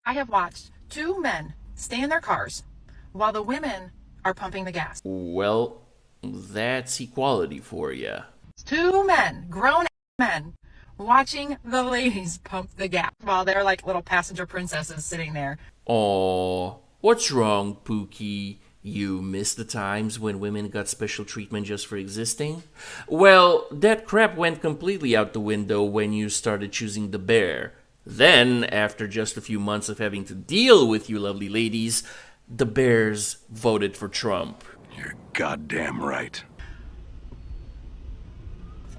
I have watched two men stay in their cars while the women are pumping the gas. Well, that's equality for you. Two men, grown men, watching the ladies pump the gas while they're like little passenger princesses sitting there. Aw, what's wrong, Pookie? You miss the times when women got special treatment just for existing? Well, that crap went completely out the window when you started choosing the bear. Then, after just a few months of having to deal with you lovely ladies, the bears voted for Trump. You're goddamn right.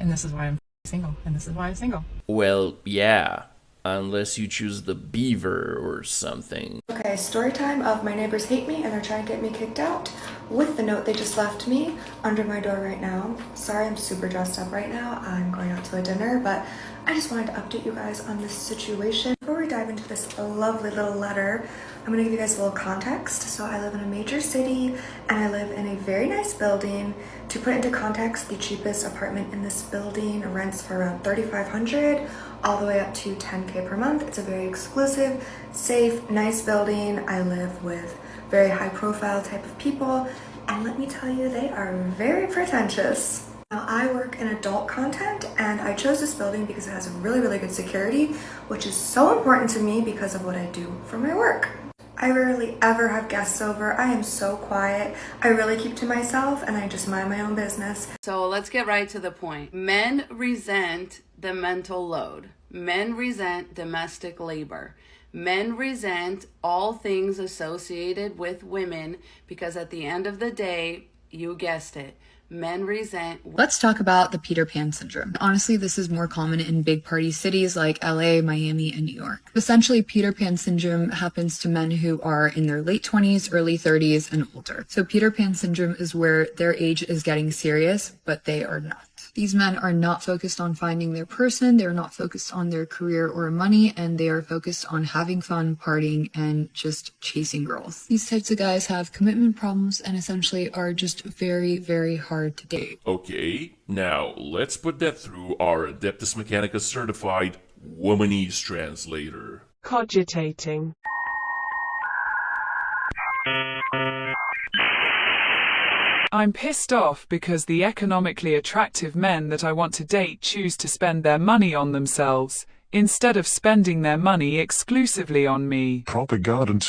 And this is why I'm single. And this is why I'm single. Well, yeah. Unless you choose the beaver or something. Okay, story time of my neighbors hate me and they're trying to get me kicked out with the note they just left me under my door right now. Sorry, I'm super dressed up right now. I'm going out to a dinner, but I just wanted to update you guys on this situation. Before we dive into this lovely little letter, I'm gonna give you guys a little context. So I live in a major city and I live in a very nice building. To put into context, the cheapest apartment in this building rents for around $3,500 all the way up to $10K per month. It's a very exclusive, safe, nice building. I live with very high profile type of people. And let me tell you, they are very pretentious. Now, I work in adult content and I chose this building because it has really, really good security, which is so important to me because of what I do for my work. I rarely ever have guests over. I am so quiet. I really keep to myself and I just mind my own business. So let's get right to the point. Men resent the mental load. Men resent domestic labor. Men resent all things associated with women because at the end of the day, you guessed it, men resent. Let's talk about the Peter Pan syndrome. Honestly, this is more common in big party cities like LA, Miami, and New York. Essentially, Peter Pan syndrome happens to men who are in their late 20s, early 30s, and older. So Peter Pan syndrome is where their age is getting serious, but they are not. These men are not focused on finding their person, they're not focused on their career or money, and they are focused on having fun, partying, and just chasing girls. These types of guys have commitment problems and essentially are just very, very hard to date. Okay, now let's put that through our Adeptus Mechanica certified womanese translator. Cogitating. I'm pissed off because the economically attractive men that I want to date choose to spend their money on themselves, instead of spending their money exclusively on me. Propagate.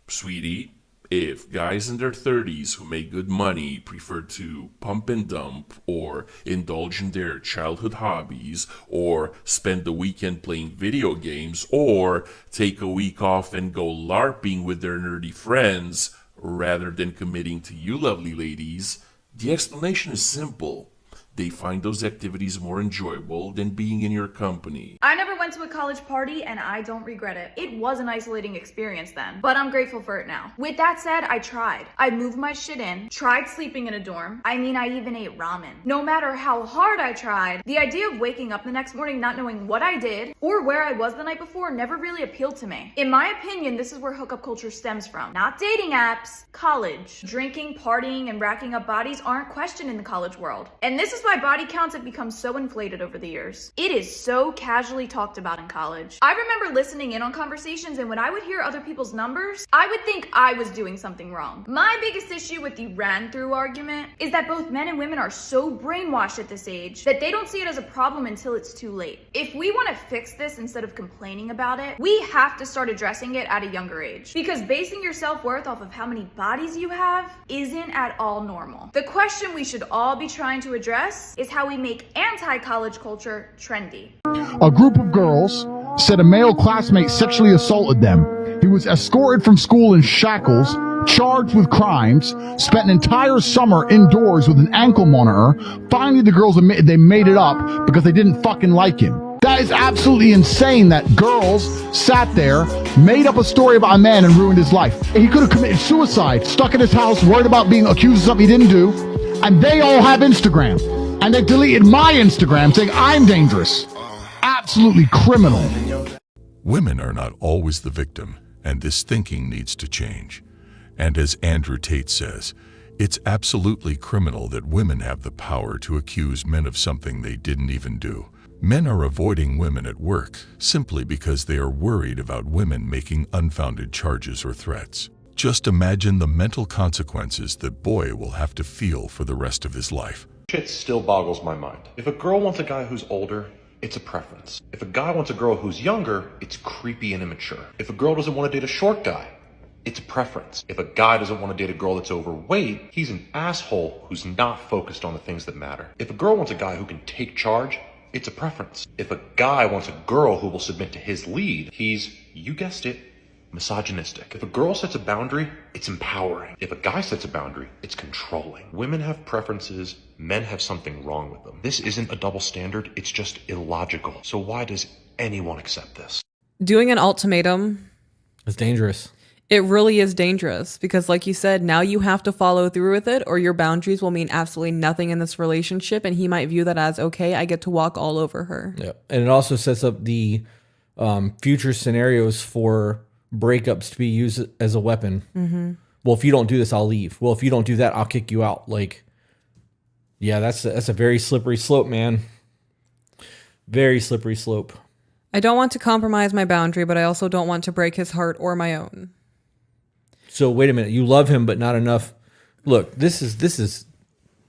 Sweetie, if guys in their 30s who make good money prefer to pump and dump or indulge in their childhood hobbies or spend the weekend playing video games or take a week off and go LARPing with their nerdy friends, rather than committing to you lovely ladies, the explanation is simple. They find those activities more enjoyable than being in your company. I never went to a college party and I don't regret it. It was an isolating experience then, but I'm grateful for it now. With that said, I tried. I moved my shit in, tried sleeping in a dorm. I mean, I even ate ramen. No matter how hard I tried, the idea of waking up the next morning not knowing what I did or where I was the night before never really appealed to me. In my opinion, this is where hookup culture stems from. Not dating apps, college. Drinking, partying, and racking up bodies aren't questioned in the college world. And this is why body counts have become so inflated over the years. It is so casually talked about in college. I remember listening in on conversations, and when I would hear other people's numbers, I would think I was doing something wrong. My biggest issue with the ran through argument is that both men and women are so brainwashed at this age that they don't see it as a problem until it's too late. If we want to fix this instead of complaining about it, we have to start addressing it at a younger age. Because basing your self-worth off of how many bodies you have isn't at all normal. The question we should all be trying to address is how we make anti-college culture trendy. A group of girls said a male classmate sexually assaulted them. He was escorted from school in shackles, charged with crimes, spent an entire summer indoors with an ankle monitor. Finally, the girls admitted they made it up because they didn't fucking like him. That is absolutely insane that girls sat there, made up a story about a man and ruined his life. He could have committed suicide, stuck in his house, worried about being accused of something he didn't do, and they all have Instagram. And they deleted my Instagram saying I'm dangerous. Absolutely criminal. Women are not always the victim, and this thinking needs to change. And as Andrew Tate says, it's absolutely criminal that women have the power to accuse men of something they didn't even do. Men are avoiding women at work simply because they are worried about women making unfounded charges or threats. Just imagine the mental consequences that boy will have to feel for the rest of his life. Shit still boggles my mind. If a girl wants a guy who's older, it's a preference. If a guy wants a girl who's younger, it's creepy and immature. If a girl doesn't want to date a short guy, it's a preference. If a guy doesn't want to date a girl that's overweight, he's an asshole who's not focused on the things that matter. If a girl wants a guy who can take charge, it's a preference. If a guy wants a girl who will submit to his lead, he's, you guessed it, misogynistic. If a girl sets a boundary, it's empowering. If a guy sets a boundary, it's controlling. Women have preferences, men have something wrong with them. This isn't a double standard, it's just illogical. So why does anyone accept this? Doing an ultimatum is dangerous. It really is dangerous because, like you said, now you have to follow through with it or your boundaries will mean absolutely nothing in this relationship, and he might view that as, okay, I get to walk all over her. Yeah. And it also sets up the future scenarios for breakups to be used as a weapon. Mm-hmm. Well, if you don't do this, I'll leave. Well, if you don't do that, I'll kick you out. Like, yeah, that's a very slippery slope, man. Very slippery slope. I don't want to compromise my boundary, but I also don't want to break his heart or my own. So wait a minute, you love him, but not enough. Look, this is,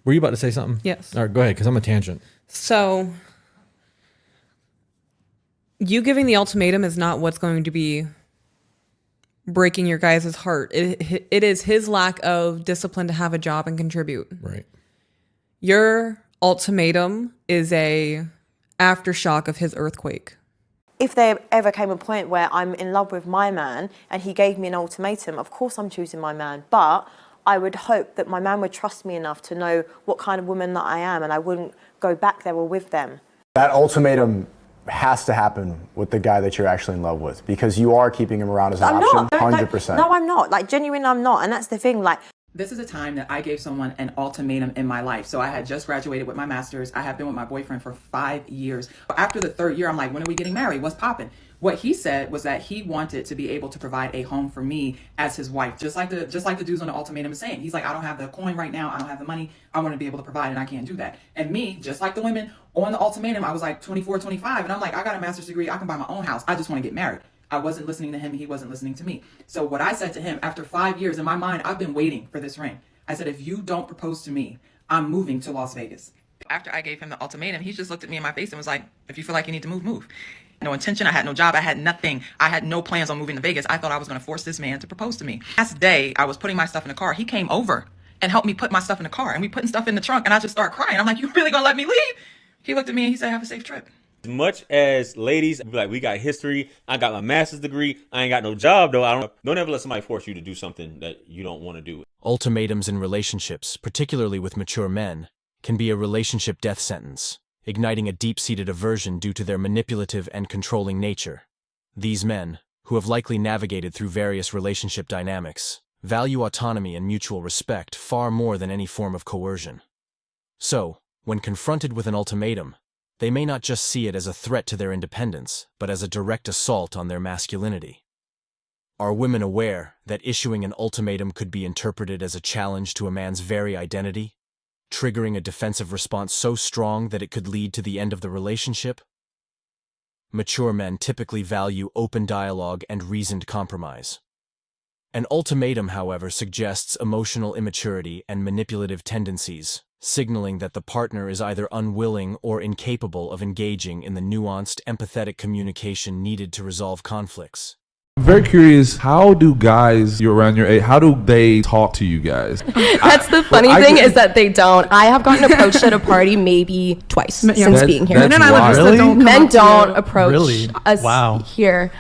were you about to say something? Yes. All right, go ahead, because I'm a tangent. So you giving the ultimatum is not what's going to be breaking your guys' heart. It is his lack of discipline to have a job and contribute. Right. Your ultimatum is a aftershock of his earthquake. If there ever came a point where I'm in love with my man and he gave me an ultimatum, of course I'm choosing my man. But I would hope that my man would trust me enough to know what kind of woman that I am and I wouldn't go back there or with them. That ultimatum has to happen with the guy that you're actually in love with because you are keeping him around as an option, 100%. No, I'm not. Like, genuinely, I'm not. And that's the thing, like, this is a time that I gave someone an ultimatum in my life. So I had just graduated with my master's. I have been with my boyfriend for 5 years. After the 3rd year, I'm like, when are we getting married? What's popping? What he said was that he wanted to be able to provide a home for me as his wife, just like the dudes on the ultimatum is saying. He's like, I don't have the coin right now. I don't have the money. I want to be able to provide, and I can't do that. And me, just like the women on the ultimatum, I was like 24, 25, and I'm like, I got a master's degree. I can buy my own house. I just want to get married. I wasn't listening to him. He wasn't listening to me. So what I said to him after 5 years, in my mind, I've been waiting for this ring. I said, if you don't propose to me, I'm moving to Las Vegas. After I gave him the ultimatum, he just looked at me in my face and was like, if you feel like you need to move, move. No intention. I had no job. I had nothing. I had no plans on moving to Vegas. I thought I was going to force this man to propose to me. Last day, I was putting my stuff in the car. He came over and helped me put my stuff in the car. And we putting stuff in the trunk. And I just started crying. I'm like, you really going to let me leave? He looked at me and he said, have a safe trip. As much as ladies, like, we got history, I got my master's degree, I ain't got no job though. Don't ever let somebody force you to do something that you don't want to do. Ultimatums in relationships, particularly with mature men, can be a relationship death sentence, igniting a deep-seated aversion due to their manipulative and controlling nature. These men, who have likely navigated through various relationship dynamics, value autonomy and mutual respect far more than any form of coercion. So, when confronted with an ultimatum, they may not just see it as a threat to their independence, but as a direct assault on their masculinity. Are women aware that issuing an ultimatum could be interpreted as a challenge to a man's very identity, triggering a defensive response so strong that it could lead to the end of the relationship? Mature men typically value open dialogue and reasoned compromise. An ultimatum, however, suggests emotional immaturity and manipulative tendencies, signaling that the partner is either unwilling or incapable of engaging in the nuanced, empathetic communication needed to resolve conflicts. I'm very curious, how do guys around your age, how do they talk to you guys? That's the funny thing is that they don't. I have gotten approached at a party maybe twice since being here. Men don't approach us here.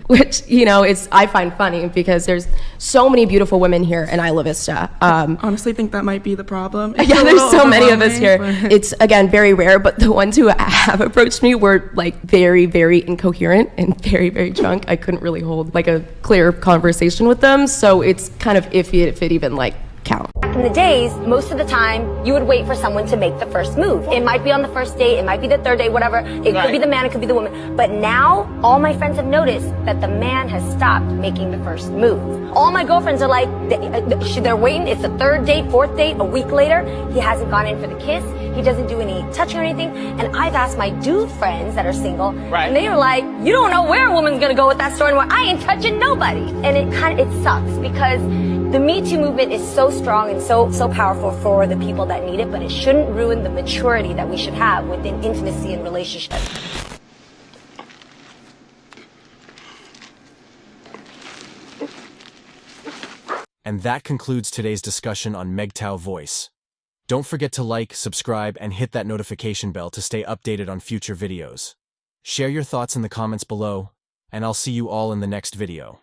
Which, you know, I find funny because there's so many beautiful women here in Isla Vista. Honestly think that might be the problem. Yeah, there's so many of us here. It's, again, very rare, but the ones who have approached me were like very, very incoherent and very, very drunk. I couldn't really hold like a clear conversation with them, so it's kind of iffy if it even like counts. Back in the days, most of the time, you would wait for someone to make the first move. It might be on the first date, it might be the third date, whatever. It could be the man, it could be the woman. But now, all my friends have noticed that the man has stopped making the first move. All my girlfriends are like, they're waiting. It's the third date, fourth date, a week later. He hasn't gone in for the kiss. He doesn't do any touching or anything. And I've asked my dude friends that are single, and they are like, you don't know where a woman's gonna go with that story anymore. I ain't touching nobody. And it sucks because the Me Too movement is so strong and so powerful for the people that need it, but it shouldn't ruin the maturity that we should have within intimacy and relationships. And that concludes today's discussion on MGTOW Voice. Don't forget to like, subscribe, and hit that notification bell to stay updated on future videos. Share your thoughts in the comments below, and I'll see you all in the next video.